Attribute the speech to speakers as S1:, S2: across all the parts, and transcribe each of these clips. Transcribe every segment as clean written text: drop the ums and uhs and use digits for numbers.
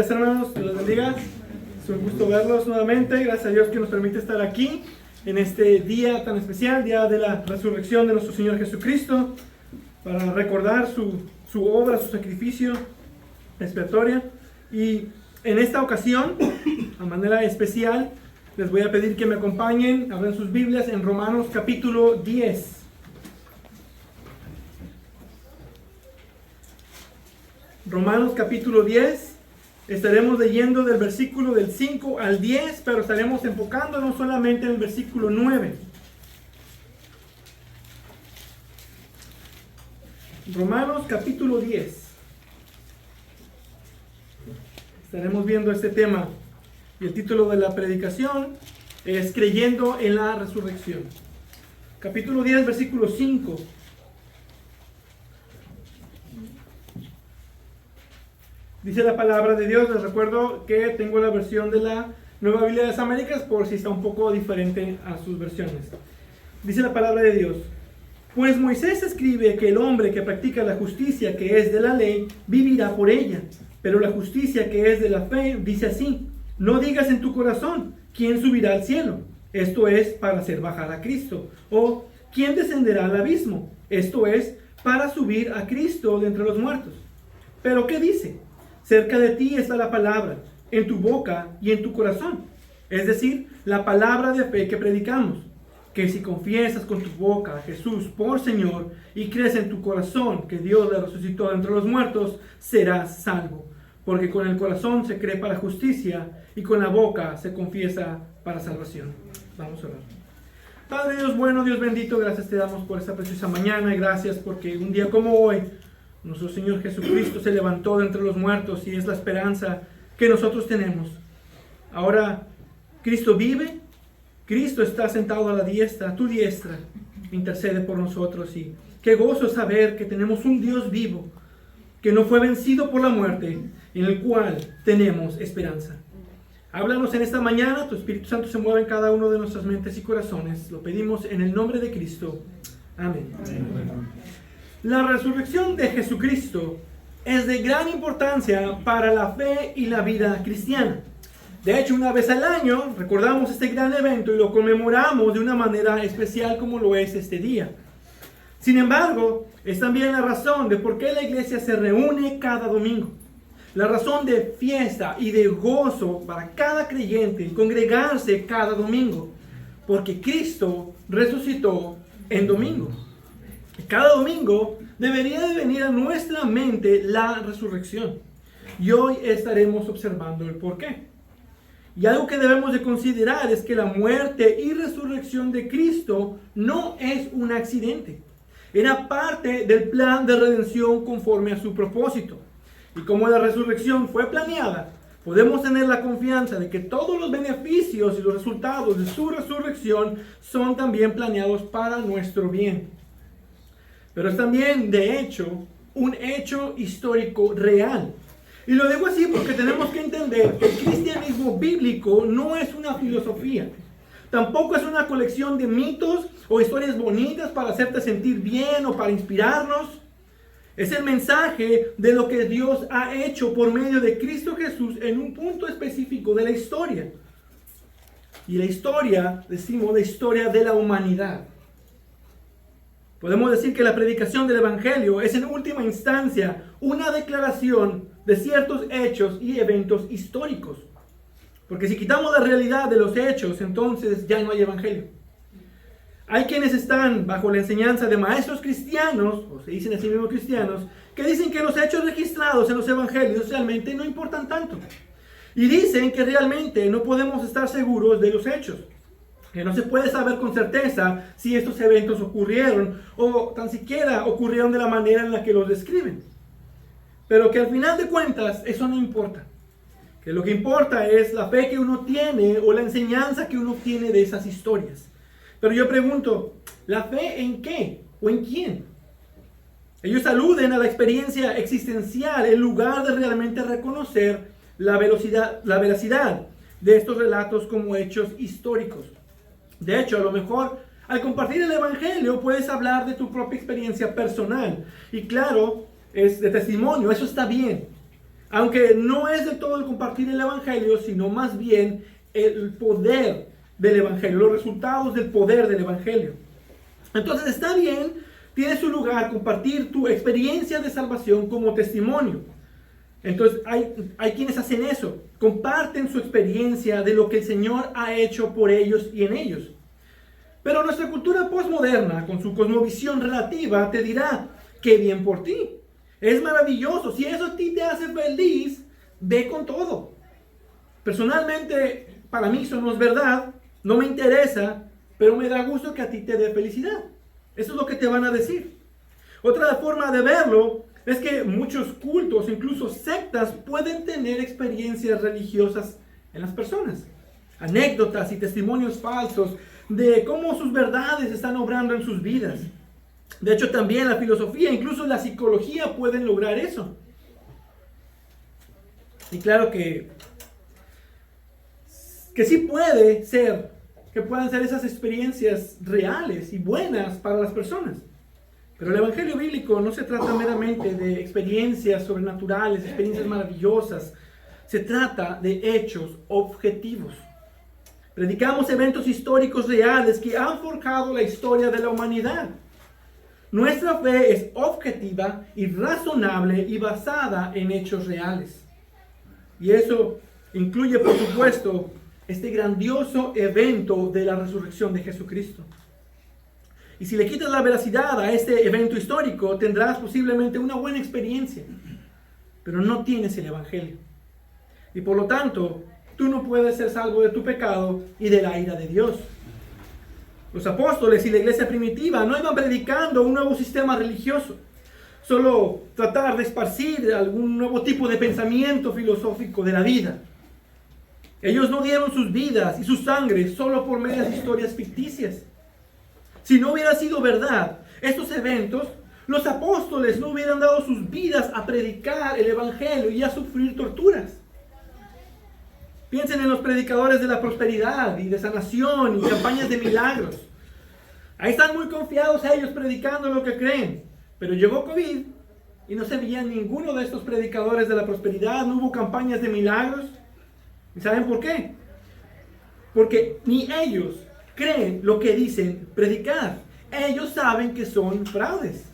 S1: días, hermanos, que los bendiga. Es un gusto verlos nuevamente. Gracias a Dios que nos permite estar aquí en este día tan especial, día de la resurrección de nuestro Señor Jesucristo, para recordar su obra, su sacrificio expiatorio. Y en esta ocasión, a manera especial, les voy a pedir que me acompañen, abran sus Biblias en Romanos capítulo 10. Romanos capítulo 10, estaremos leyendo del versículo del 5 al 10, pero estaremos enfocándonos solamente en el versículo 9. Romanos capítulo 10. Estaremos viendo este tema y el título de la predicación es Creyendo en la Resurrección. Capítulo 10, versículo 5. Dice la palabra de Dios. Les recuerdo que tengo la versión de la Nueva Biblia de las Américas por si está un poco diferente a sus versiones. Dice la palabra de Dios: pues Moisés escribe que el hombre que practica la justicia que es de la ley vivirá por ella, pero la justicia que es de la fe dice así: no digas en tu corazón, ¿quién subirá al cielo? Esto es, para hacer bajar a Cristo. O, ¿quién descenderá al abismo? Esto es, para subir a Cristo de entre los muertos. Pero ¿qué dice? Cerca de ti está la palabra, en tu boca y en tu corazón. Es decir, la palabra de fe que predicamos. Que si confiesas con tu boca a Jesús por Señor y crees en tu corazón que Dios le resucitó de entre los muertos, serás salvo. Porque con el corazón se cree para justicia y con la boca se confiesa para salvación. Vamos a orar. Padre Dios bueno, Dios bendito, gracias te damos por esta preciosa mañana y gracias porque un día como hoy nuestro Señor Jesucristo se levantó de entre los muertos y es la esperanza que nosotros tenemos. Ahora Cristo vive, Cristo está sentado a la diestra, a tu diestra, intercede por nosotros y qué gozo saber que tenemos un Dios vivo, que no fue vencido por la muerte, en el cual tenemos esperanza. Háblanos en esta mañana, tu Espíritu Santo se mueve en cada uno de nuestras mentes y corazones. Lo pedimos en el nombre de Cristo. Amén. Amén. La resurrección de Jesucristo es de gran importancia para la fe y la vida cristiana. De hecho, una vez al año recordamos este gran evento y lo conmemoramos de una manera especial como lo es este día. Sin embargo, es también la razón de por qué la iglesia se reúne cada domingo. La razón de fiesta y de gozo para cada creyente congregarse cada domingo. Porque Cristo resucitó en domingo. Cada domingo debería de venir a nuestra mente la resurrección. Y hoy estaremos observando el porqué. Y algo que debemos de considerar es que la muerte y resurrección de Cristo no es un accidente. Era parte del plan de redención conforme a su propósito. Y como la resurrección fue planeada, podemos tener la confianza de que todos los beneficios y los resultados de su resurrección son también planeados para nuestro bien. Pero es también, de hecho, un hecho histórico real. Y lo digo así porque tenemos que entender que el cristianismo bíblico no es una filosofía. Tampoco es una colección de mitos o historias bonitas para hacerte sentir bien o para inspirarnos. Es el mensaje de lo que Dios ha hecho por medio de Cristo Jesús en un punto específico de la historia. Y la historia, decimos, la historia de la humanidad. Podemos decir que la predicación del Evangelio es en última instancia una declaración de ciertos hechos y eventos históricos. Porque si quitamos la realidad de los hechos, entonces ya no hay Evangelio. Hay quienes están bajo la enseñanza de maestros cristianos, o se dicen así mismos cristianos, que dicen que los hechos registrados en los Evangelios realmente no importan tanto. Y dicen que realmente no podemos estar seguros de los hechos. Que no se puede saber con certeza si estos eventos ocurrieron o tan siquiera ocurrieron de la manera en la que los describen. Pero que al final de cuentas eso no importa. Que lo que importa es la fe que uno tiene o la enseñanza que uno tiene de esas historias. Pero yo pregunto, ¿la fe en qué o en quién? Ellos aluden a la experiencia existencial en lugar de realmente reconocer la veracidad de estos relatos como hechos históricos. De hecho, a lo mejor al compartir el Evangelio puedes hablar de tu propia experiencia personal. Y claro, es de testimonio, eso está bien. Aunque no es de todo el compartir el Evangelio, sino más bien el poder del Evangelio, los resultados del poder del Evangelio. Entonces está bien, tiene su lugar compartir tu experiencia de salvación como testimonio. Entonces hay quienes hacen eso, comparten su experiencia de lo que el Señor ha hecho por ellos y en ellos. Pero nuestra cultura postmoderna, con su cosmovisión relativa, te dirá, qué bien por ti. Es maravilloso. Si eso a ti te hace feliz, ve con todo. Personalmente, para mí eso no es verdad. No me interesa, pero me da gusto que a ti te dé felicidad. Eso es lo que te van a decir. Otra forma de verlo es que muchos cultos, incluso sectas, pueden tener experiencias religiosas en las personas. Anécdotas y testimonios falsos de cómo sus verdades están obrando en sus vidas. De hecho, también la filosofía, incluso la psicología pueden lograr eso. Y claro que sí puede ser, que puedan ser esas experiencias reales y buenas para las personas. Pero el Evangelio bíblico no se trata meramente de experiencias sobrenaturales, experiencias maravillosas. Se trata de hechos objetivos. Predicamos eventos históricos reales que han forjado la historia de la humanidad. Nuestra fe es objetiva y razonable y basada en hechos reales. Y eso incluye, por supuesto, este grandioso evento de la resurrección de Jesucristo. Y si le quitas la veracidad a este evento histórico, tendrás posiblemente una buena experiencia, pero no tienes el Evangelio. Y por lo tanto, tú no puedes ser salvo de tu pecado y de la ira de Dios. Los apóstoles y la iglesia primitiva no iban predicando un nuevo sistema religioso, solo tratar de esparcir algún nuevo tipo de pensamiento filosófico de la vida. Ellos no dieron sus vidas y su sangre solo por medias historias ficticias. Si no hubiera sido verdad estos eventos, los apóstoles no hubieran dado sus vidas a predicar el Evangelio y a sufrir torturas. Piensen en los predicadores de la prosperidad y de sanación y campañas de milagros. Ahí están muy confiados ellos predicando lo que creen. Pero llegó COVID y no se veía ninguno de estos predicadores de la prosperidad, no hubo campañas de milagros. ¿Y saben por qué? Porque ni ellos creen lo que dicen predicar. Ellos saben que son fraudes.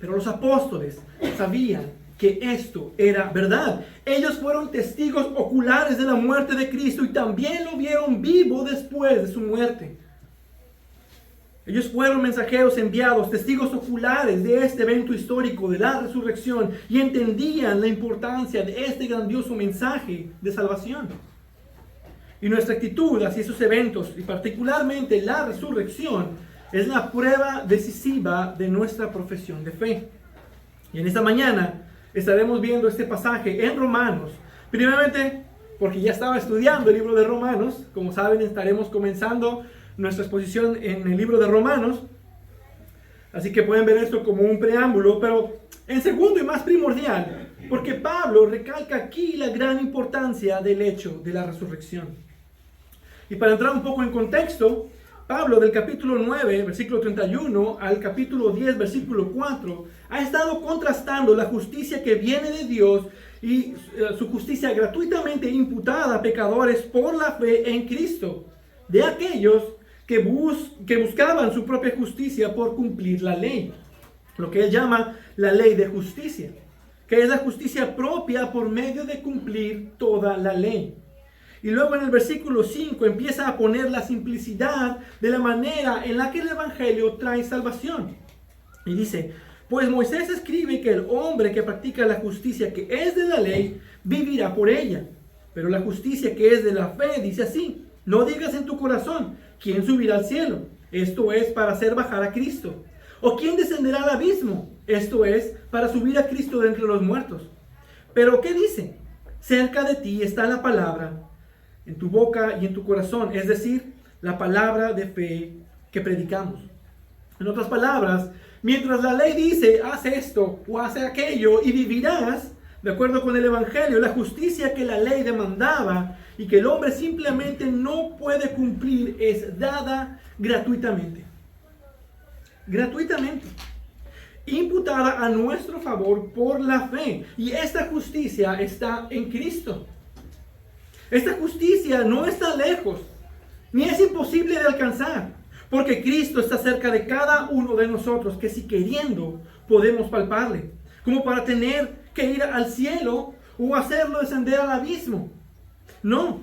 S1: Pero los apóstoles sabían que esto era verdad. Ellos fueron testigos oculares de la muerte de Cristo y también lo vieron vivo después de su muerte. Ellos fueron mensajeros enviados, testigos oculares de este evento histórico de la resurrección y entendían la importancia de este grandioso mensaje de salvación. Y nuestra actitud hacia esos eventos, y particularmente la resurrección, es la prueba decisiva de nuestra profesión de fe. Y en esta mañana estaremos viendo este pasaje en Romanos. Primeramente, porque ya estaba estudiando el libro de Romanos. Como saben, estaremos comenzando nuestra exposición en el libro de Romanos. Así que pueden ver esto como un preámbulo. Pero en segundo y más primordial, porque Pablo recalca aquí la gran importancia del hecho de la resurrección. Y para entrar un poco en contexto, Pablo del capítulo 9, versículo 31 al capítulo 10, versículo 4, ha estado contrastando la justicia que viene de Dios y su justicia gratuitamente imputada a pecadores por la fe en Cristo, de aquellos que buscaban su propia justicia por cumplir la ley, lo que él llama la ley de justicia, que es la justicia propia por medio de cumplir toda la ley. Y luego en el versículo 5 empieza a poner la simplicidad de la manera en la que el Evangelio trae salvación. Y dice, pues Moisés escribe que el hombre que practica la justicia que es de la ley, vivirá por ella. Pero la justicia que es de la fe dice así, no digas en tu corazón, ¿quién subirá al cielo? Esto es para hacer bajar a Cristo. ¿O quién descenderá al abismo? Esto es para subir a Cristo de entre los muertos. Pero ¿qué dice? Cerca de ti está la palabra, en tu boca y en tu corazón, es decir, la palabra de fe que predicamos. En otras palabras, mientras la ley dice, haz esto o haz aquello y vivirás, de acuerdo con el Evangelio, la justicia que la ley demandaba y que el hombre simplemente no puede cumplir es dada gratuitamente. Gratuitamente. imputada a nuestro favor por la fe. Y esta justicia está en Cristo. Esta justicia no está lejos, ni es imposible de alcanzar, porque Cristo está cerca de cada uno de nosotros, que si queriendo podemos palparle, como para tener que ir al cielo o hacerlo descender al abismo. No,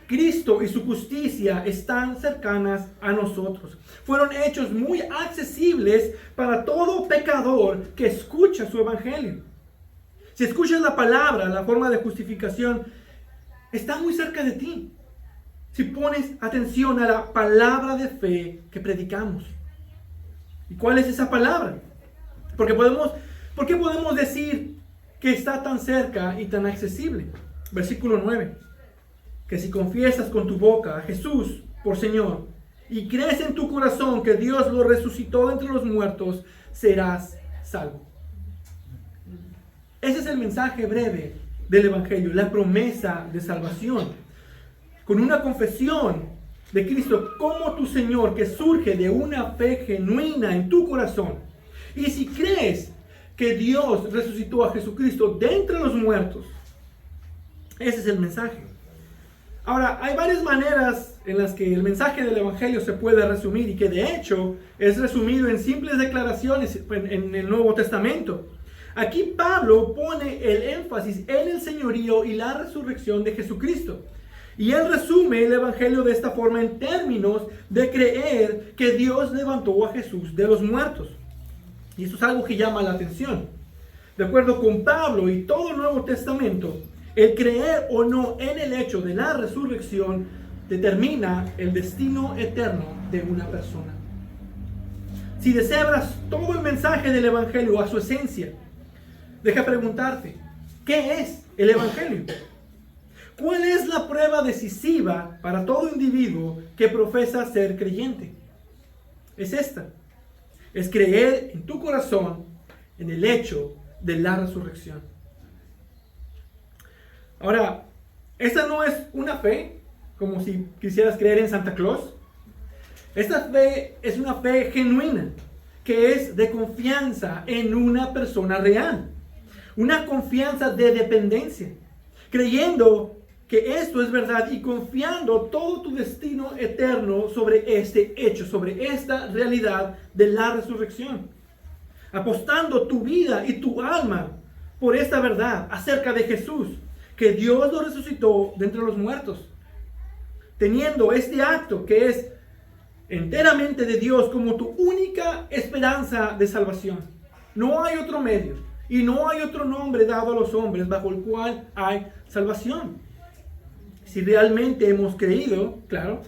S1: Cristo y su justicia están cercanas a nosotros. Fueron hechos muy accesibles para todo pecador que escucha su evangelio. Si escuchas la palabra, la forma de justificación, está muy cerca de ti. Si pones atención a la palabra de fe que predicamos. ¿Y cuál es esa palabra? ¿Por qué podemos decir que está tan cerca y tan accesible? Versículo 9. Que si confiesas con tu boca a Jesús por Señor y crees en tu corazón que Dios lo resucitó de entre los muertos, serás salvo. Ese es el mensaje breve del Evangelio, la promesa de salvación. Con una confesión de Cristo como tu Señor que surge de una fe genuina en tu corazón. Y si crees que Dios resucitó a Jesucristo de entre los muertos, ese es el mensaje. Ahora, hay varias maneras en las que el mensaje del Evangelio se puede resumir y que de hecho es resumido en simples declaraciones en el Nuevo Testamento. Aquí Pablo pone el énfasis en el señorío y la resurrección de Jesucristo. Y él resume el Evangelio de esta forma en términos de creer que Dios levantó a Jesús de los muertos. Y eso es algo que llama la atención. De acuerdo con Pablo y todo el Nuevo Testamento, el creer o no en el hecho de la resurrección determina el destino eterno de una persona. Si desebras todo el mensaje del Evangelio a su esencia, deja preguntarte, ¿qué es el Evangelio? ¿Cuál es la prueba decisiva para todo individuo que profesa ser creyente? Es esta. Es creer en tu corazón en el hecho de la resurrección. Ahora, esta no es una fe como si quisieras creer en Santa Claus. Esta fe es una fe genuina, que es de confianza en una persona real. Una confianza de dependencia, creyendo que esto es verdad y confiando todo tu destino eterno sobre este hecho, sobre esta realidad de la resurrección. Apostando tu vida y tu alma por esta verdad acerca de Jesús, que Dios lo resucitó de entre los muertos. Teniendo este acto que es enteramente de Dios como tu única esperanza de salvación. No hay otro medio y no hay otro nombre dado a los hombres bajo el cual hay salvación. Si realmente hemos creído, claro,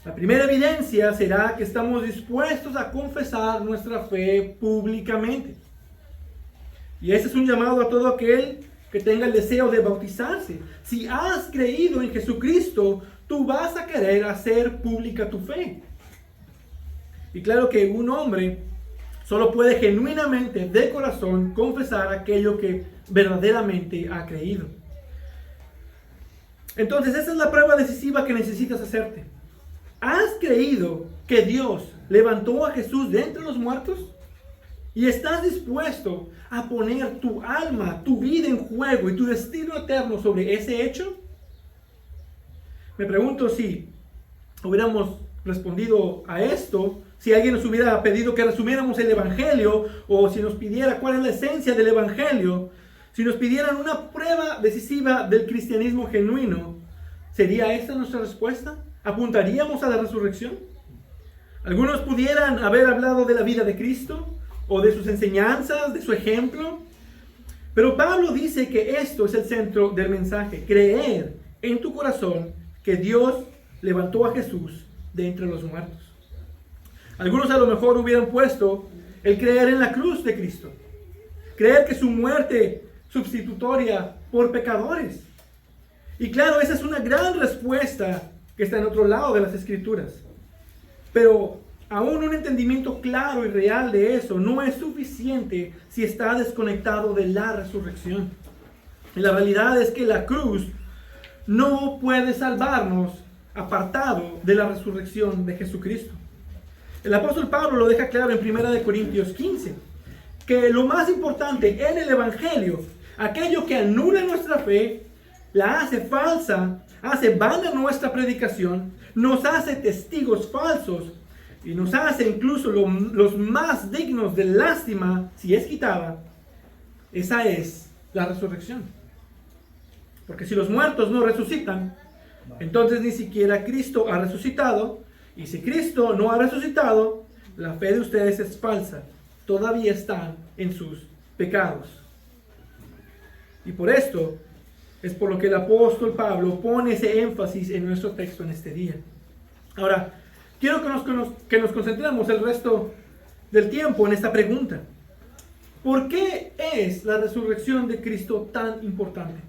S1: la primera evidencia será que estamos dispuestos a confesar nuestra fe públicamente. Y ese es un llamado a todo aquel que tenga el deseo de bautizarse. Si has creído en Jesucristo, tú vas a querer hacer pública tu fe. Y claro que un hombre solo puede genuinamente, de corazón, confesar aquello que verdaderamente ha creído. Entonces, esa es la prueba decisiva que necesitas hacerte. ¿Has creído que Dios levantó a Jesús de entre los muertos? ¿Y estás dispuesto a poner tu alma, tu vida en juego y tu destino eterno sobre ese hecho? Me pregunto si hubiéramos respondido a esto, si alguien nos hubiera pedido que resumiéramos el Evangelio, o si nos pidiera cuál es la esencia del Evangelio, si nos pidieran una prueba decisiva del cristianismo genuino, ¿sería esta nuestra respuesta? ¿Apuntaríamos a la resurrección? Algunos pudieran haber hablado de la vida de Cristo, o de sus enseñanzas, de su ejemplo. Pero Pablo dice que esto es el centro del mensaje: creer en tu corazón que Dios levantó a Jesús de entre los muertos. Algunos a lo mejor hubieran puesto el creer en la cruz de Cristo, creer que su muerte sustitutoria por pecadores. Y claro, esa es una gran respuesta que está en otro lado de las Escrituras. Pero aún un entendimiento claro y real de eso no es suficiente si está desconectado de la resurrección. Y la realidad es que la cruz no puede salvarnos apartado de la resurrección de Jesucristo. El apóstol Pablo lo deja claro en 1 Corintios 15. que lo más importante en el Evangelio, aquello que anula nuestra fe, la hace falsa, hace vana nuestra predicación, nos hace testigos falsos y nos hace incluso los más dignos de lástima si es quitada, esa es la resurrección. Porque si los muertos no resucitan, entonces ni siquiera Cristo ha resucitado, y si Cristo no ha resucitado, la fe de ustedes es falsa, todavía están en sus pecados. Y por esto es por lo que el apóstol Pablo pone ese énfasis en nuestro texto en este día. Ahora, quiero que nos concentremos el resto del tiempo en esta pregunta. ¿Por qué es la resurrección de Cristo tan importante?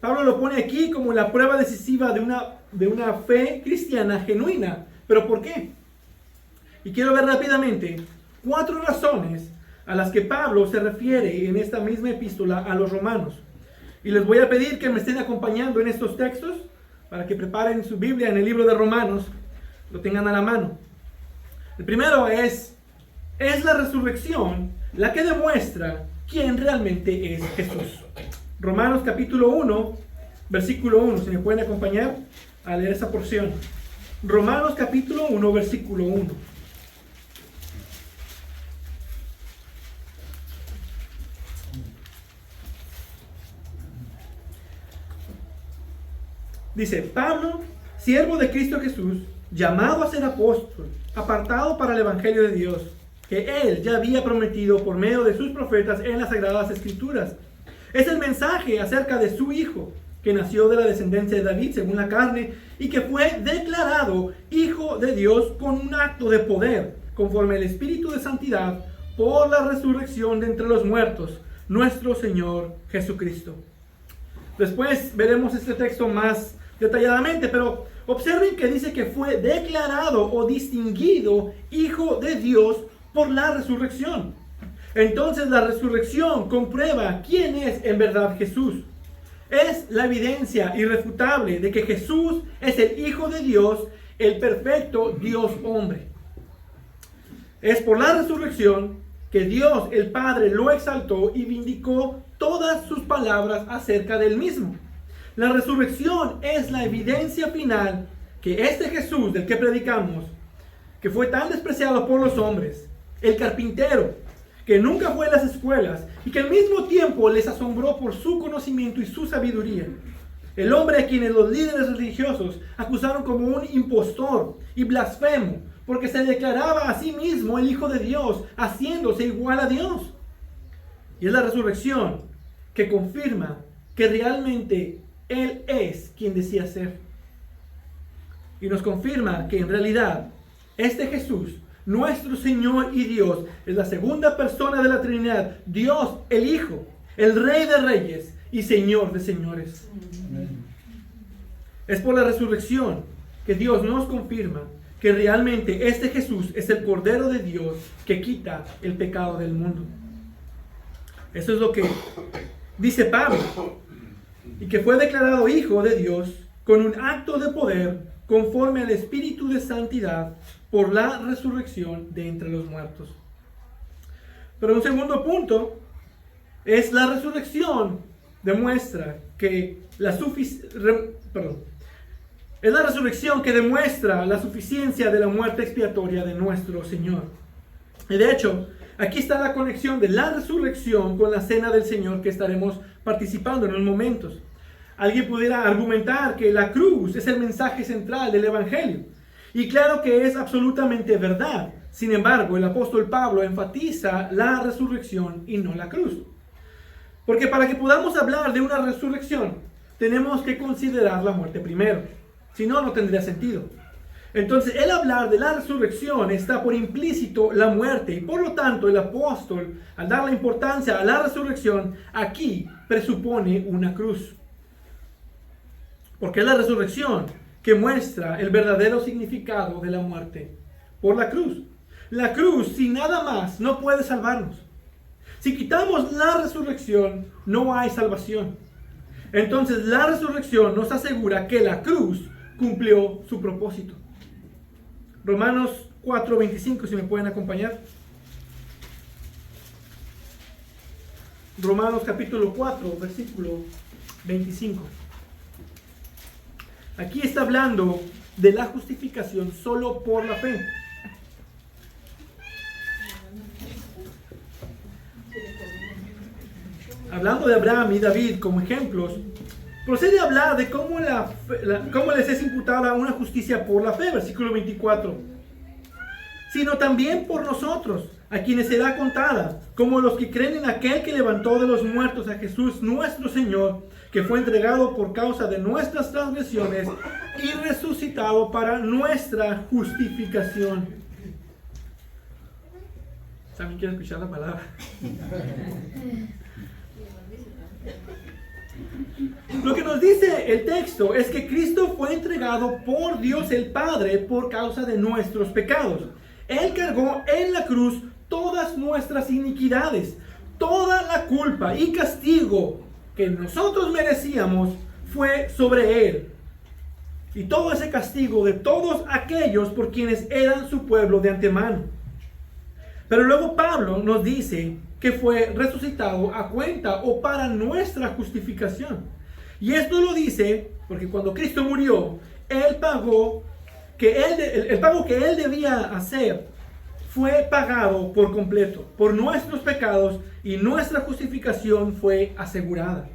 S1: Pablo lo pone aquí como la prueba decisiva de una fe cristiana genuina. ¿Pero por qué? Y quiero ver rápidamente 4 razones a las que Pablo se refiere en esta misma epístola a los romanos. Y les voy a pedir que me estén acompañando en estos textos para que preparen su Biblia en el libro de Romanos, lo tengan a la mano. El primero es la resurrección la que demuestra quién realmente es Jesús. Romanos capítulo 1, versículo 1, si me pueden acompañar a leer esa porción. Romanos capítulo 1, versículo 1. Dice, Pablo, siervo de Cristo Jesús, llamado a ser apóstol, apartado para el Evangelio de Dios, que Él ya había prometido por medio de sus profetas en las Sagradas Escrituras. Es el mensaje acerca de su Hijo, que nació de la descendencia de David según la carne, y que fue declarado Hijo de Dios con un acto de poder, conforme al Espíritu de Santidad, por la resurrección de entre los muertos, nuestro Señor Jesucristo. Después veremos este texto más detalladamente, pero observen que dice que fue declarado o distinguido Hijo de Dios por la resurrección. Entonces la resurrección comprueba quién es en verdad Jesús. Es la evidencia irrefutable de que Jesús es el Hijo de Dios, el perfecto Dios hombre. Es por la resurrección que Dios el Padre lo exaltó y vindicó todas sus palabras acerca del mismo. La resurrección es la evidencia final que este Jesús del que predicamos, que fue tan despreciado por los hombres, el carpintero, que nunca fue a las escuelas y que al mismo tiempo les asombró por su conocimiento y su sabiduría, el hombre a quienes los líderes religiosos acusaron como un impostor y blasfemo, porque se declaraba a sí mismo el Hijo de Dios, haciéndose igual a Dios. Y es la resurrección que confirma que realmente Él es quien decía ser. Y nos confirma que en realidad este Jesús, nuestro Señor y Dios, es la segunda persona de la Trinidad, Dios el Hijo, el Rey de Reyes y Señor de Señores. Amén. Es por la resurrección que Dios nos confirma que realmente este Jesús es el Cordero de Dios que quita el pecado del mundo. Eso es lo que dice Pablo, y que fue declarado Hijo de Dios con un acto de poder conforme al Espíritu de Santidad por la resurrección de entre los muertos. Pero un segundo punto es la resurrección demuestra que es la resurrección que demuestra la suficiencia de la muerte expiatoria de nuestro Señor. Y de hecho, aquí está la conexión de la resurrección con la cena del Señor que estaremos participando en unos momentos. Alguien pudiera argumentar que la cruz es el mensaje central del Evangelio. Y claro que es absolutamente verdad. Sin embargo, el apóstol Pablo enfatiza la resurrección y no la cruz. Porque para que podamos hablar de una resurrección, tenemos que considerar la muerte primero. Si no, no tendría sentido. Entonces, el hablar de la resurrección está por implícito la muerte. Y por lo tanto, el apóstol, al dar la importancia a la resurrección, aquí presupone una cruz. Porque es la resurrección que muestra el verdadero significado de la muerte por la cruz. La cruz, sin nada más, no puede salvarnos. Si quitamos la resurrección, no hay salvación. Entonces, la resurrección nos asegura que la cruz cumplió su propósito. Romanos 4:25, si me pueden acompañar. Romanos capítulo 4, versículo 25. Aquí está hablando de la justificación solo por la fe. Hablando de Abraham y David como ejemplos, procede a hablar de cómo les es imputada una justicia por la fe, versículo 24. Sino también por nosotros, a quienes será contada, como los que creen en aquel que levantó de los muertos a Jesús nuestro Señor, que fue entregado por causa de nuestras transgresiones y resucitado para nuestra justificación. ¿Saben quiere escuchar la palabra? Lo que nos dice el texto es que Cristo fue entregado por Dios el Padre por causa de nuestros pecados. Él cargó en la cruz todas nuestras iniquidades, toda la culpa y castigo que nosotros merecíamos fue sobre Él. Y todo ese castigo de todos aquellos por quienes eran su pueblo de antemano. Pero luego Pablo nos dice que fue resucitado a cuenta o para nuestra justificación. Y esto lo dice porque cuando Cristo murió, el pago que Él debía hacer fue pagado por completo por nuestros pecados y nuestra justificación fue asegurada.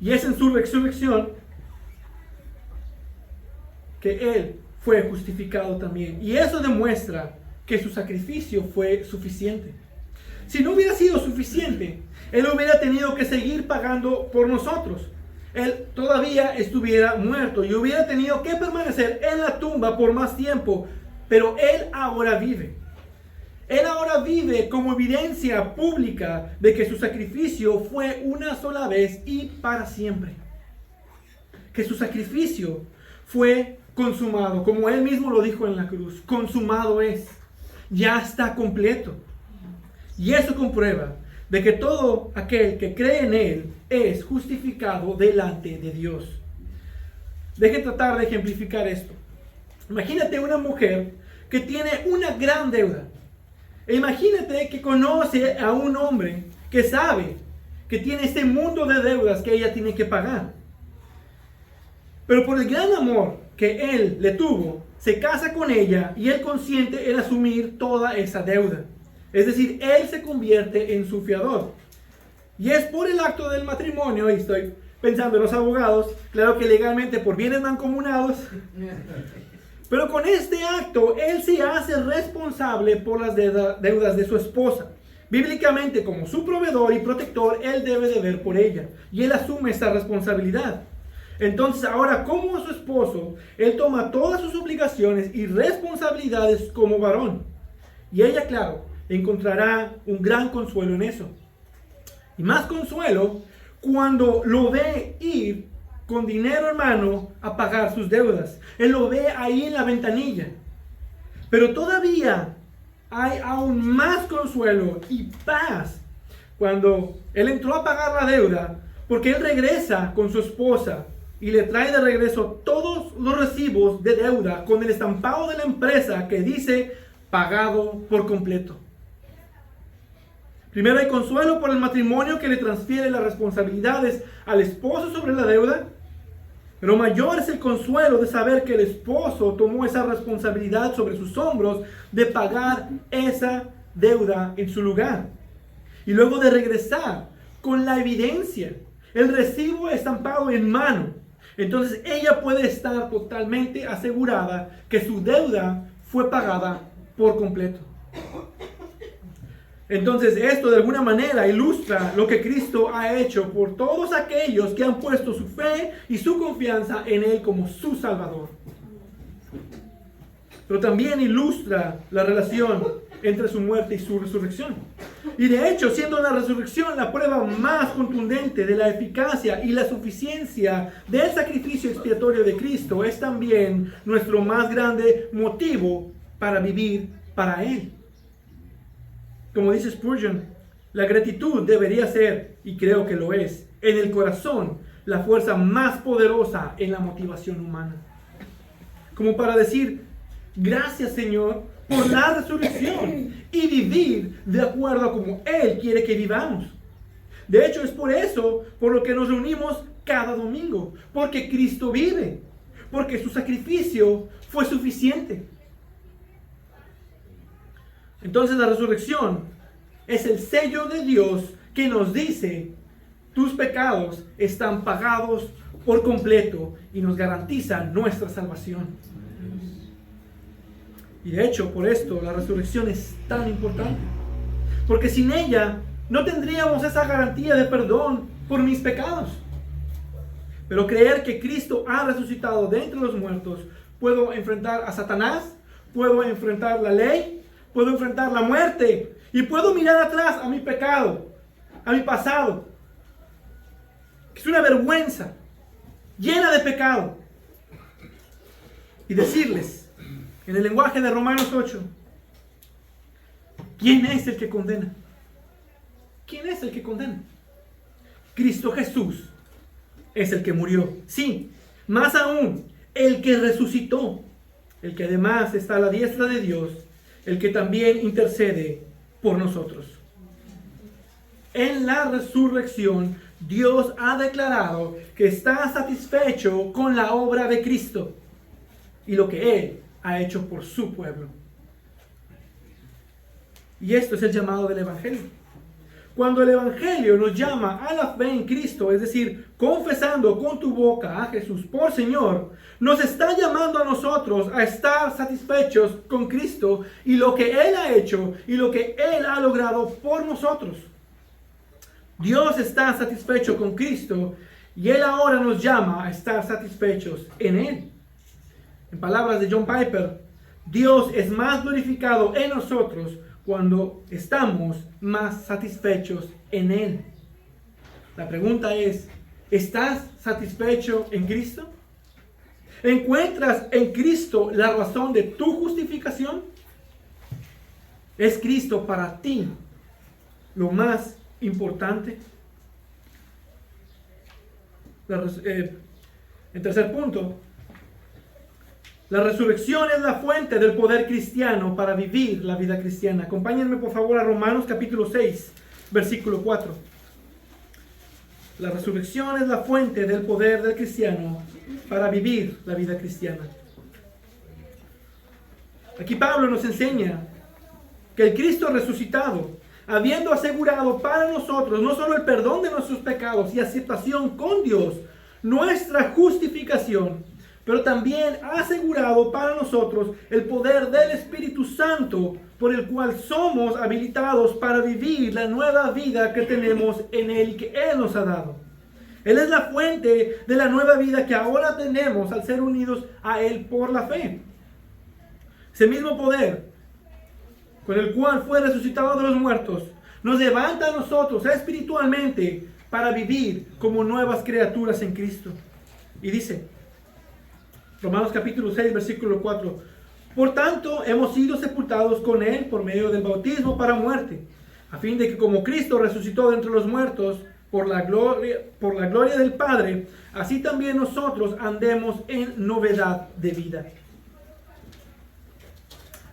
S1: Y es en su resurrección que Él fue justificado también. Y eso demuestra que su sacrificio fue suficiente. Si no hubiera sido suficiente, Él hubiera tenido que seguir pagando por nosotros. Él todavía estuviera muerto y hubiera tenido que permanecer en la tumba por más tiempo. Pero Él ahora vive. Él ahora vive como evidencia pública de que su sacrificio fue una sola vez y para siempre. Que su sacrificio fue consumado, como Él mismo lo dijo en la cruz. Consumado es. Ya está completo. Y eso comprueba de que todo aquel que cree en Él es justificado delante de Dios. Deje tratar de ejemplificar esto. Imagínate una mujer que tiene una gran deuda. E imagínate que conoce a un hombre que sabe que tiene este mundo de deudas que ella tiene que pagar. Pero por el gran amor que él le tuvo, se casa con ella y él consiente en asumir toda esa deuda. Es decir, él se convierte en su fiador. Y es por el acto del matrimonio, y estoy pensando en los abogados, claro que legalmente por bienes mancomunados, pero con este acto él se hace responsable por las deudas de su esposa. Bíblicamente, como su proveedor y protector, él debe de ver por ella. Y él asume esa responsabilidad. Entonces ahora, como su esposo, él toma todas sus obligaciones y responsabilidades como varón. Y ella, claro, encontrará un gran consuelo en eso. Y más consuelo cuando lo ve ir con dinero en mano a pagar sus deudas. Él lo ve ahí en la ventanilla. Pero todavía hay aún más consuelo y paz cuando él entró a pagar la deuda, porque él regresa con su esposa y le trae de regreso todos los recibos de deuda con el estampado de la empresa que dice pagado por completo. Primero hay consuelo por el matrimonio que le transfiere las responsabilidades al esposo sobre la deuda, pero mayor es el consuelo de saber que el esposo tomó esa responsabilidad sobre sus hombros de pagar esa deuda en su lugar. Y luego de regresar con la evidencia, el recibo estampado en mano. Entonces ella puede estar totalmente asegurada que su deuda fue pagada por completo. Entonces esto de alguna manera ilustra lo que Cristo ha hecho por todos aquellos que han puesto su fe y su confianza en Él como su Salvador. Pero también ilustra la relación entre su muerte y su resurrección. Y de hecho, siendo la resurrección la prueba más contundente de la eficacia y la suficiencia del sacrificio expiatorio de Cristo, es también nuestro más grande motivo para vivir para Él. Como dice Spurgeon, la gratitud debería ser, y creo que lo es, en el corazón, la fuerza más poderosa en la motivación humana. Como para decir, gracias Señor por la resurrección y vivir de acuerdo a como Él quiere que vivamos. De hecho, es por eso por lo que nos reunimos cada domingo. Porque Cristo vive. Porque su sacrificio fue suficiente. Entonces la resurrección es el sello de Dios que nos dice: tus pecados están pagados por completo, y nos garantiza nuestra salvación. Y de hecho, por esto la resurrección es tan importante. Porque sin ella no tendríamos esa garantía de perdón por mis pecados. Pero creer que Cristo ha resucitado de entre los muertos, puedo enfrentar a Satanás, puedo enfrentar la ley, puedo enfrentar la muerte, y puedo mirar atrás a mi pecado, a mi pasado, que es una vergüenza, llena de pecado, y decirles, en el lenguaje de Romanos 8, ¿quién es el que condena? ¿Quién es el que condena? Cristo Jesús es el que murió. Sí, más aún, el que resucitó, el que además está a la diestra de Dios, el que también intercede por nosotros. En la resurrección, Dios ha declarado que está satisfecho con la obra de Cristo y lo que Él ha hecho por su pueblo. Y esto es el llamado del Evangelio. Cuando el Evangelio nos llama a la fe en Cristo, es decir, confesando con tu boca a Jesús por Señor, nos está llamando a nosotros a estar satisfechos con Cristo y lo que Él ha hecho y lo que Él ha logrado por nosotros. Dios está satisfecho con Cristo y Él ahora nos llama a estar satisfechos en Él. En palabras de John Piper, Dios es más glorificado en nosotros cuando estamos más satisfechos en Él. La pregunta es, ¿estás satisfecho en Cristo? ¿Encuentras en Cristo la razón de tu justificación? ¿Es Cristo para ti lo más importante? En tercer punto, la resurrección es la fuente del poder cristiano para vivir la vida cristiana. Acompáñenme por favor a Romanos capítulo 6, versículo 4. La resurrección es la fuente del poder del cristiano para vivir la vida cristiana. Aquí Pablo nos enseña que el Cristo resucitado, habiendo asegurado para nosotros no solo el perdón de nuestros pecados y aceptación con Dios, nuestra justificación, pero también ha asegurado para nosotros el poder del Espíritu Santo, por el cual somos habilitados para vivir la nueva vida que tenemos en Él y que Él nos ha dado. Él es la fuente de la nueva vida que ahora tenemos al ser unidos a Él por la fe. Ese mismo poder con el cual fue resucitado de los muertos nos levanta a nosotros espiritualmente para vivir como nuevas criaturas en Cristo. Y dice Romanos capítulo 6, versículo 4. Por tanto, hemos sido sepultados con Él por medio del bautismo para muerte, a fin de que como Cristo resucitó de entre los muertos por la gloria del Padre, así también nosotros andemos en novedad de vida.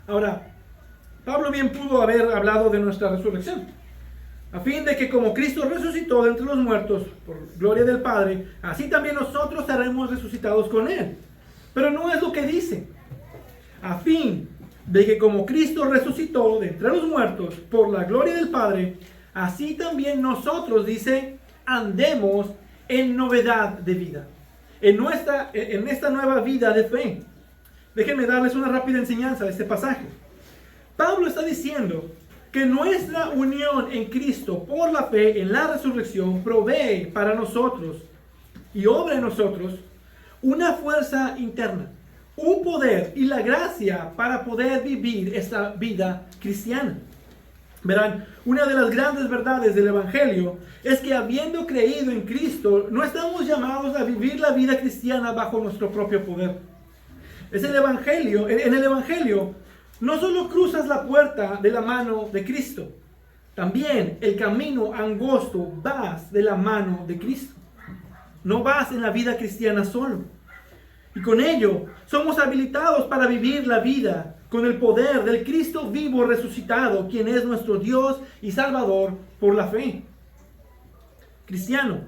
S1: Ahora, Pablo bien pudo haber hablado de nuestra resurrección, a fin de que como Cristo resucitó de entre los muertos por gloria del Padre, así también nosotros seremos resucitados con Él. Pero no es lo que dice. A fin de que como Cristo resucitó de entre los muertos por la gloria del Padre, así también nosotros, dice, andemos en novedad de vida. En esta nueva vida de fe. Déjenme darles una rápida enseñanza de este pasaje. Pablo está diciendo que nuestra unión en Cristo por la fe en la resurrección provee para nosotros y obra en nosotros una fuerza interna, un poder y la gracia para poder vivir esta vida cristiana. Verán, una de las grandes verdades del Evangelio es que habiendo creído en Cristo, no estamos llamados a vivir la vida cristiana bajo nuestro propio poder. Es el Evangelio, en el Evangelio, no solo cruzas la puerta de la mano de Cristo, también el camino angosto vas de la mano de Cristo. No vas en la vida cristiana solo. Y con ello somos habilitados para vivir la vida con el poder del Cristo vivo resucitado, quien es nuestro Dios y Salvador por la fe. Cristiano,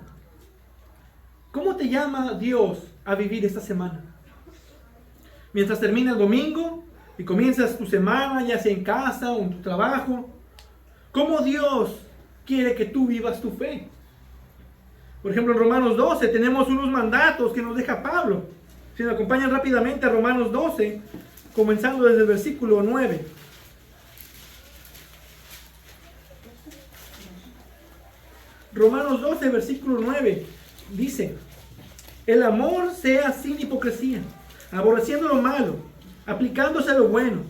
S1: ¿cómo te llama Dios a vivir esta semana? Mientras termina el domingo y comienzas tu semana, ya sea en casa o en tu trabajo, ¿cómo Dios quiere que tú vivas tu fe? Por ejemplo, en Romanos 12 tenemos unos mandatos que nos deja Pablo. Si me acompañan rápidamente a Romanos 12, comenzando desde el versículo 9. Romanos 12, versículo 9, dice: el amor sea sin hipocresía, aborreciendo lo malo, aplicándose a lo bueno.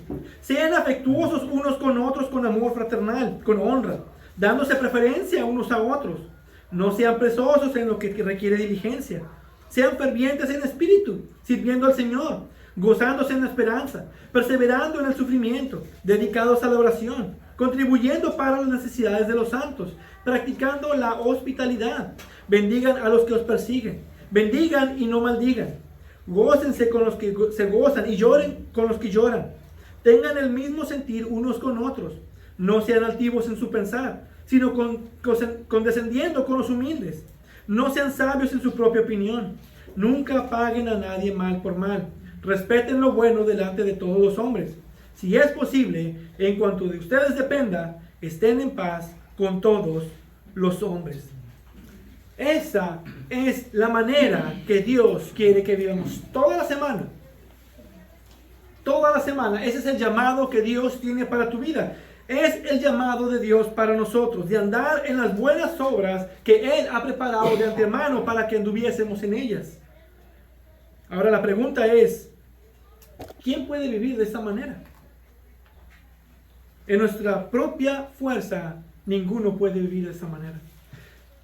S1: Sean afectuosos unos con otros con amor fraternal, con honra, dándose preferencia unos a otros. No sean presosos en lo que requiere diligencia. Sean fervientes en espíritu, sirviendo al Señor, gozándose en la esperanza, perseverando en el sufrimiento, dedicados a la oración, contribuyendo para las necesidades de los santos, practicando la hospitalidad. Bendigan a los que os persiguen, bendigan y no maldigan. Gócense con los que se gozan y lloren con los que lloran. Tengan el mismo sentir unos con otros. No sean altivos en su pensar, sino condescendiendo con los humildes. No sean sabios en su propia opinión. Nunca paguen a nadie mal por mal. Respeten lo bueno delante de todos los hombres. Si es posible, en cuanto de ustedes dependa, estén en paz con todos los hombres. Esa es la manera que Dios quiere que vivamos toda la semana. Toda la semana. Ese es el llamado que Dios tiene para tu vida. Es el llamado de Dios para nosotros, de andar en las buenas obras que Él ha preparado de antemano para que anduviésemos en ellas. Ahora la pregunta es, ¿quién puede vivir de esta manera? En nuestra propia fuerza, ninguno puede vivir de esta manera.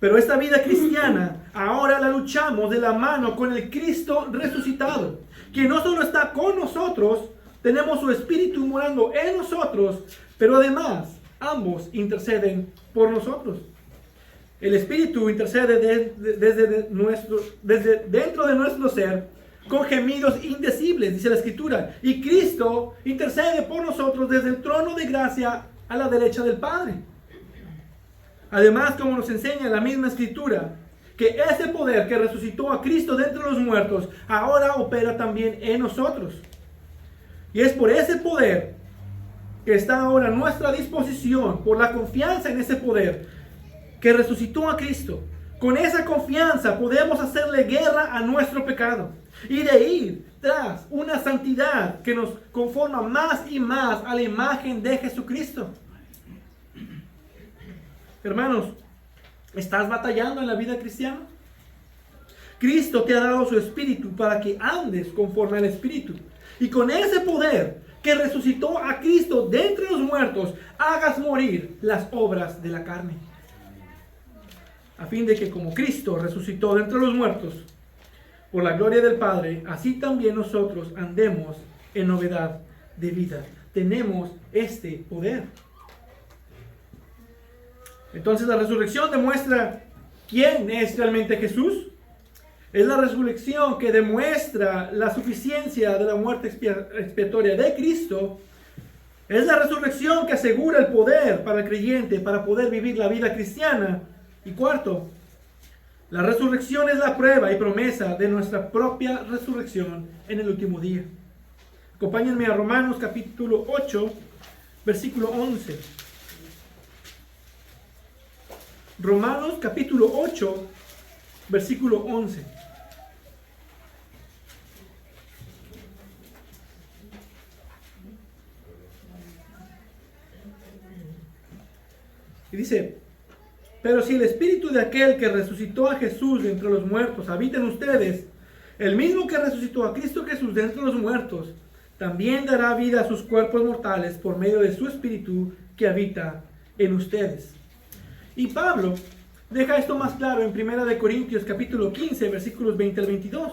S1: Pero esta vida cristiana, ahora la luchamos de la mano con el Cristo resucitado, que no solo está con nosotros, tenemos su Espíritu morando en nosotros, pero además ambos interceden por nosotros. El Espíritu intercede desde dentro de nuestro ser con gemidos indecibles, dice la Escritura. Y Cristo intercede por nosotros desde el trono de gracia a la derecha del Padre. Además, como nos enseña la misma Escritura, que ese poder que resucitó a Cristo de entre los muertos, ahora opera también en nosotros. Y es por ese poder que está ahora a nuestra disposición, por la confianza en ese poder que resucitó a Cristo. Con esa confianza podemos hacerle guerra a nuestro pecado y de ir tras una santidad que nos conforma más y más a la imagen de Jesucristo. Hermanos, ¿estás batallando en la vida cristiana? Cristo te ha dado su Espíritu para que andes conforme al Espíritu. Y con ese poder que resucitó a Cristo de entre los muertos, hagas morir las obras de la carne. A fin de que como Cristo resucitó de entre los muertos, por la gloria del Padre, así también nosotros andemos en novedad de vida. Tenemos este poder. Entonces la resurrección demuestra quién es realmente Jesús. Es la resurrección que demuestra la suficiencia de la muerte expiatoria de Cristo. Es la resurrección que asegura el poder para el creyente para poder vivir la vida cristiana. Y cuarto, la resurrección es la prueba y promesa de nuestra propia resurrección en el último día. Acompáñenme a Romanos capítulo 8, versículo 11. Romanos capítulo 8, versículo 11. Y dice: pero si el Espíritu de aquel que resucitó a Jesús de entre los muertos habita en ustedes, el mismo que resucitó a Cristo Jesús de entre los muertos, también dará vida a sus cuerpos mortales por medio de su Espíritu que habita en ustedes. Y Pablo deja esto más claro en 1 Corintios capítulo 15, versículos 20 al 22.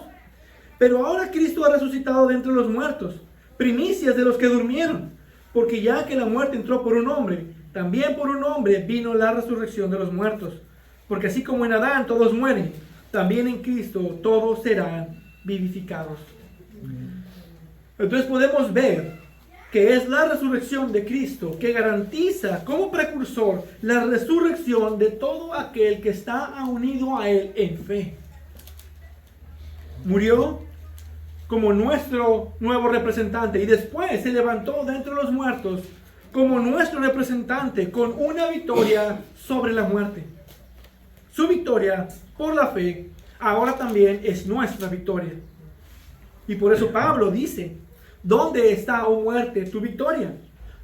S1: Pero ahora Cristo ha resucitado de entre los muertos, primicias de los que durmieron, porque ya que la muerte entró por un hombre, también por un hombre vino la resurrección de los muertos. Porque así como en Adán todos mueren, también en Cristo todos serán vivificados. Entonces podemos ver que es la resurrección de Cristo, que garantiza como precursor la resurrección de todo aquel que está unido a Él en fe. Murió como nuestro nuevo representante y después se levantó de entre los muertos como nuestro representante con una victoria sobre la muerte. Su victoria por la fe ahora también es nuestra victoria. Y por eso Pablo dice: ¿dónde está, oh muerte, tu victoria?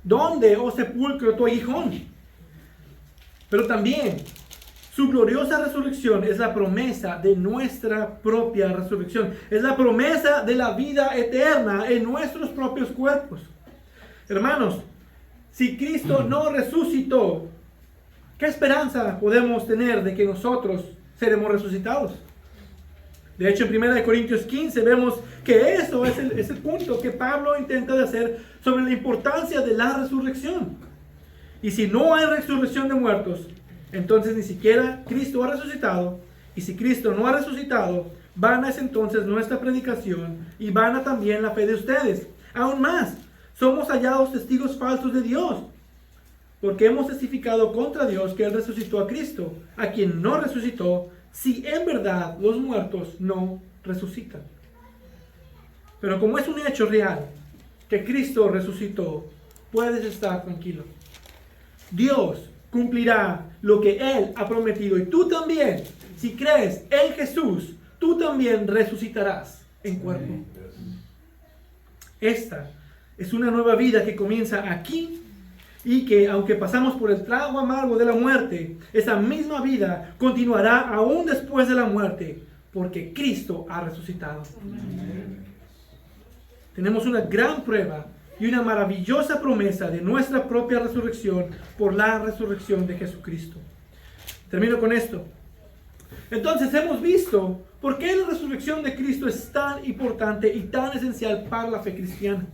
S1: ¿Dónde, oh sepulcro, tu aguijón? Pero también su gloriosa resurrección es la promesa de nuestra propia resurrección. Es la promesa de la vida eterna en nuestros propios cuerpos. Hermanos, si Cristo no resucitó, ¿qué esperanza podemos tener de que nosotros seremos resucitados? De hecho, en 1 Corintios 15 vemos que eso es el punto que Pablo intenta de hacer sobre la importancia de la resurrección. Y si no hay resurrección de muertos, entonces ni siquiera Cristo ha resucitado. Y si Cristo no ha resucitado, vana es entonces nuestra predicación y vana también la fe de ustedes. Aún más, somos hallados testigos falsos de Dios, porque hemos testificado contra Dios que Él resucitó a Cristo, a quien no resucitó, si en verdad los muertos no resucitan. Pero como es un hecho real que Cristo resucitó, puedes estar tranquilo. Dios cumplirá lo que Él ha prometido, y tú también, si crees en Jesús, tú también resucitarás en cuerpo. Esta es una nueva vida que comienza aquí, y que aunque pasamos por el trago amargo de la muerte, esa misma vida continuará aún después de la muerte, porque Cristo ha resucitado. Tenemos una gran prueba y una maravillosa promesa de nuestra propia resurrección por la resurrección de Jesucristo. Termino con esto. Entonces hemos visto por qué la resurrección de Cristo es tan importante y tan esencial para la fe cristiana.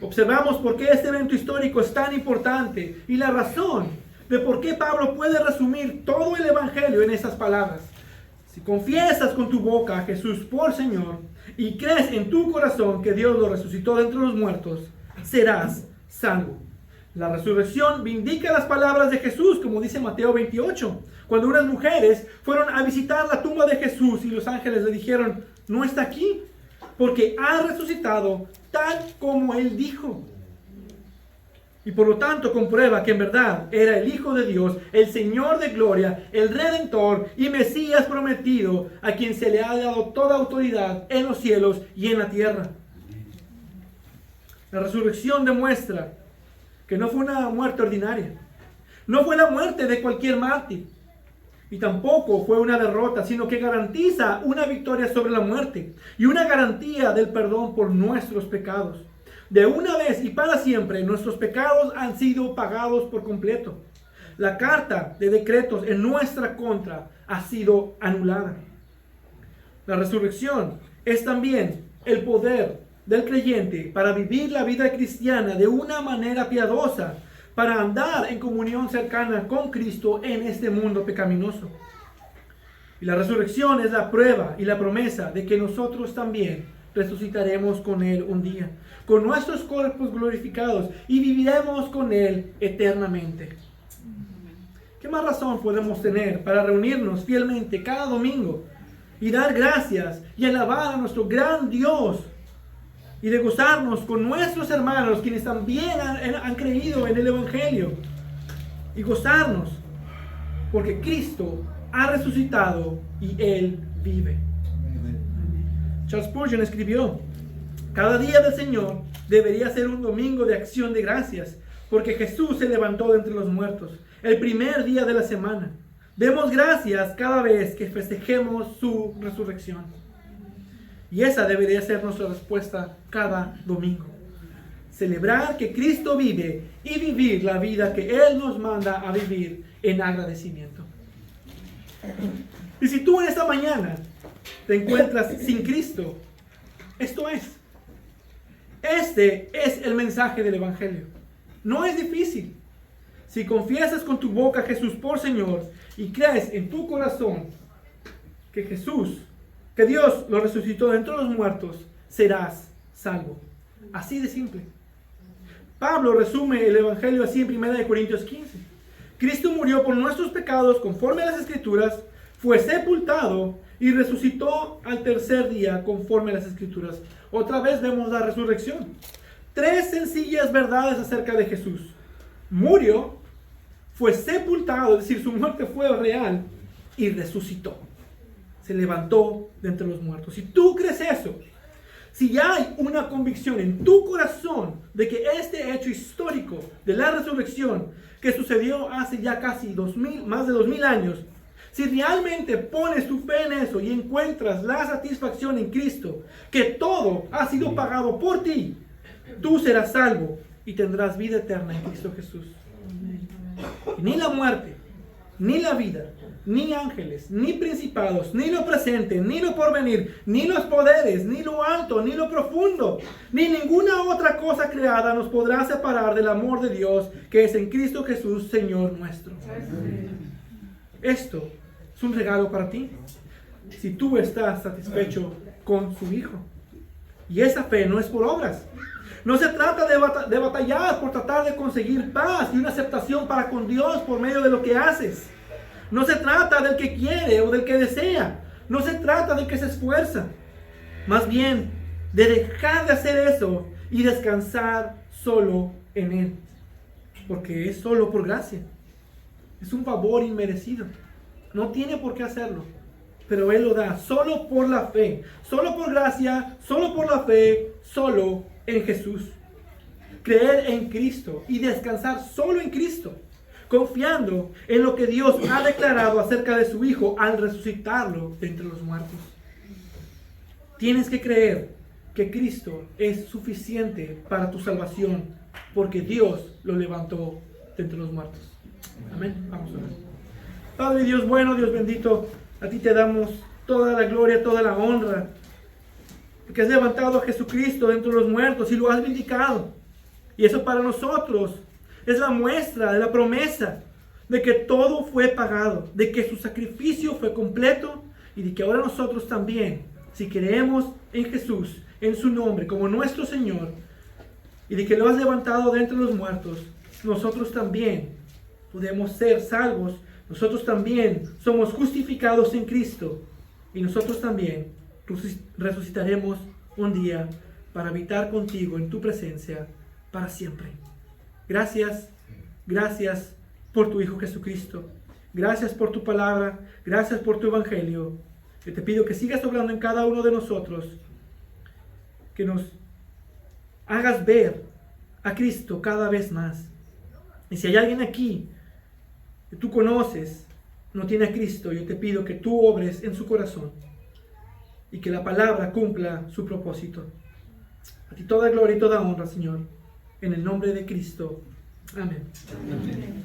S1: Observamos por qué este evento histórico es tan importante y la razón de por qué Pablo puede resumir todo el Evangelio en estas palabras. Si confiesas con tu boca a Jesús por Señor y crees en tu corazón que Dios lo resucitó de entre los muertos, serás salvo. La resurrección vindica las palabras de Jesús, como dice Mateo 28, cuando unas mujeres fueron a visitar la tumba de Jesús y los ángeles le dijeron: no está aquí, porque ha resucitado tal como Él dijo. Y por lo tanto comprueba que en verdad era el Hijo de Dios, el Señor de gloria, el Redentor y Mesías prometido, a quien se le ha dado toda autoridad en los cielos y en la tierra. La resurrección demuestra que no fue una muerte ordinaria, no fue la muerte de cualquier mártir, y tampoco fue una derrota, sino que garantiza una victoria sobre la muerte y una garantía del perdón por nuestros pecados. De una vez y para siempre, nuestros pecados han sido pagados por completo. La carta de decretos en nuestra contra ha sido anulada. La resurrección es también el poder del creyente para vivir la vida cristiana de una manera piadosa, para andar en comunión cercana con Cristo en este mundo pecaminoso. Y la resurrección es la prueba y la promesa de que nosotros también resucitaremos con Él un día, con nuestros cuerpos glorificados, y viviremos con Él eternamente. ¿Qué más razón podemos tener para reunirnos fielmente cada domingo y dar gracias y alabar a nuestro gran Dios, y de gozarnos con nuestros hermanos quienes también han creído en el Evangelio, y gozarnos porque Cristo ha resucitado y Él vive? Charles Spurgeon escribió: cada día del Señor debería ser un domingo de acción de gracias, porque Jesús se levantó de entre los muertos, el primer día de la semana. Demos gracias cada vez que festejemos su resurrección. Y esa debería ser nuestra respuesta cada domingo. Celebrar que Cristo vive y vivir la vida que Él nos manda a vivir en agradecimiento. Y si tú en esta mañana te encuentras sin Cristo, esto es. Este es el mensaje del Evangelio. No es difícil. Si confiesas con tu boca a Jesús por Señor y crees en tu corazón que Dios lo resucitó de entre los muertos, serás salvo. Así de simple. Pablo resume el Evangelio así en 1 Corintios 15. Cristo murió por nuestros pecados conforme a las Escrituras, fue sepultado y resucitó al tercer día conforme a las Escrituras. Otra vez vemos la resurrección. 3 sencillas verdades acerca de Jesús. Murió, fue sepultado, es decir, su muerte fue real, y resucitó. Se levantó de entre los muertos. Si tú crees eso, si hay una convicción en tu corazón de que este hecho histórico de la resurrección que sucedió hace ya casi más de 2000 años, si realmente pones tu fe en eso y encuentras la satisfacción en Cristo, que todo ha sido pagado por ti, tú serás salvo y tendrás vida eterna en Cristo Jesús. Y ni la muerte, ni la vida, ni ángeles, ni principados, ni lo presente, ni lo porvenir, ni los poderes, ni lo alto, ni lo profundo, ni ninguna otra cosa creada nos podrá separar del amor de Dios que es en Cristo Jesús, Señor nuestro. Esto es un regalo para ti, si tú estás satisfecho con su Hijo. Y esa fe no es por obras. No se trata de batallar por tratar de conseguir paz y una aceptación para con Dios por medio de lo que haces. No se trata del que quiere o del que desea. No se trata del que se esfuerza. Más bien, de dejar de hacer eso y descansar solo en Él. Porque es solo por gracia. Es un favor inmerecido. No tiene por qué hacerlo. Pero Él lo da solo por la fe. Solo por gracia, solo por la fe, solo en Jesús. Creer en Cristo y descansar solo en Cristo, confiando en lo que Dios ha declarado acerca de su Hijo al resucitarlo de entre los muertos. Tienes que creer que Cristo es suficiente para tu salvación, porque Dios lo levantó de entre los muertos. Amén. Vamos a orar. Padre Dios bueno, Dios bendito, a ti te damos toda la gloria, toda la honra, porque has levantado a Jesucristo de entre los muertos y lo has vindicado. Y eso para nosotros es la muestra de la promesa de que todo fue pagado, de que su sacrificio fue completo y de que ahora nosotros también, si creemos en Jesús, en su nombre, como nuestro Señor, y de que lo has levantado de entre los muertos, nosotros también podemos ser salvos, nosotros también somos justificados en Cristo y nosotros también resucitaremos un día para habitar contigo en tu presencia para siempre. Gracias, gracias por tu Hijo Jesucristo. Gracias por tu palabra, gracias por tu evangelio. Yo te pido que sigas obrando en cada uno de nosotros, que nos hagas ver a Cristo cada vez más. Y si hay alguien aquí que tú conoces, no tiene a Cristo, yo te pido que tú obres en su corazón y que la palabra cumpla su propósito. A ti toda gloria y toda honra, Señor, en el nombre de Cristo. Amén. Amén.